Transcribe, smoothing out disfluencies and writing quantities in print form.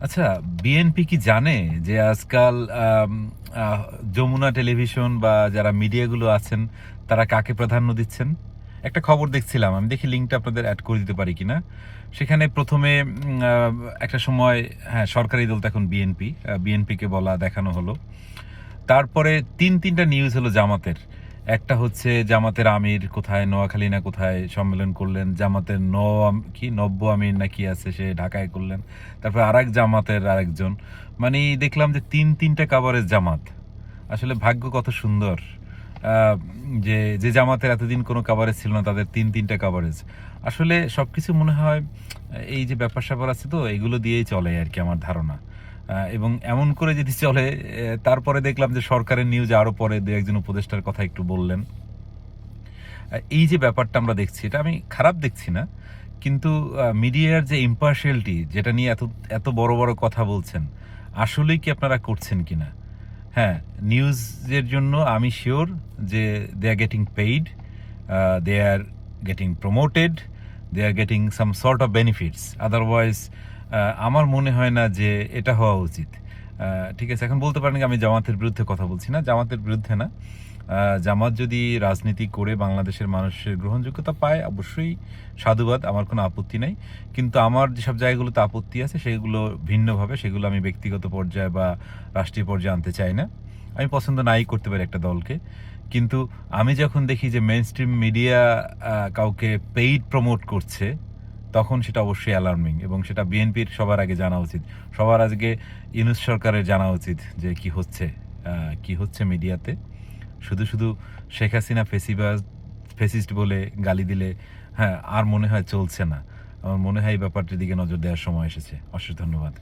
আচ্ছা, বিএনপি কি জানে যে আজকাল আম আহ যমুনা টেলিভিশন বা যারা মিডিয়াগুলো আছেন, তারা কাকে প্রাধান্য দিচ্ছেন? একটা খবর দেখছিলাম। আমি দেখি লিঙ্কটা আপনাদের এড করে দিতে পারি কিনা। সেখানে ১ম এ একটা সময় হ্যাঁ, সরকারি দল তো এখন বিএনপি। বিএনপিকে বলা দেখানো হলো। তারপরে ৩টা নিউজ হলো জামাতের। একটা হচ্ছে জামাতের আমির কোথায় নোয়াখালী না কোথায় সম্মেলন করলেন। জামাতের নব্য আমির না কি আছে সে ঢাকায় করলেন। তারপর আরেক জামাতের আরেকজন। মানে দেখলাম যে ৩টা কাভারেজ জামাত। আসলে ভাগ্য কত সুন্দর। আ যে জামাতের এতদিন কোনো কাভারেজ ছিল না তাদের ৩টা কাভারেজ। আসলে সবকিছু মনে হয় এই যে ব্যাপার-স্যাপার আছে তো এগুলো দিয়েই চলে আরকি আমার ধারণা। এবং এমন করে যদি চলে তারপরে দেখলাম যে সরকারের নিউজে আরো পরে ২-১ জন উপদেষ্টার কথা একটু বললেন। এই যে ব্যাপারটা আমরা দেখছি এটা আমি খারাপ দেখছি না। কিন্তু মিডিয়ার যে impartiality যেটা নিয়ে এত বড় কথা বলছেন, আসলেই কি আপনারা করছেন কিনা? হ্যাঁ, নিউজের জন্য আমি সিউর যে they are getting paid, they are getting promoted, they are getting some sort of benefits. Otherwise আমার মনে হয় না যে এটা হওয়া উচিত। ঠিক আছে? এখন বলতে পারেন আমি জামাতের বিরুদ্ধে কথা বলছি না। জামাতের বিরুদ্ধে না। জামাত যদি রাজনীতি করে বাংলাদেশের মানুষের গ্রহণযোগ্যতা পায় অবশ্যই সাধুবাদ, আমার কোনো আপত্তি নাই। কিন্তু আমার যেসব জায়গাগুলোতে আপত্তি আছে সেগুলো ভিন্নভাবে, সেগুলো আমি ব্যক্তিগত পর্যায়ে বা রাষ্ট্রীয় পর্যায়ে আনতে চাই না। আমি পছন্দ নাই করতে পারি একটা দলকে। কিন্তু আমি যখন দেখি যে মেইনস্ট্রিম মিডিয়া কাউকে পেইড প্রমোট করছে, তখন সেটা অবশ্যই অ্যালার্মিং এবং সেটা বিএনপির সবার আগে জানা উচিত। সবার আগে ইউনূস সরকারের জানা উচিত যে কি হচ্ছে মিডিয়াতে। শুধু শেখ হাসিনা ফ্যাসিস্ট বলে গালি দিলে হ্যাঁ, আর মনে হয় চলছে না। আমার মনে হয় এই ব্যাপারটির দিকে নজর দেওয়ার সময় এসেছে। অশেষ ধন্যবাদ।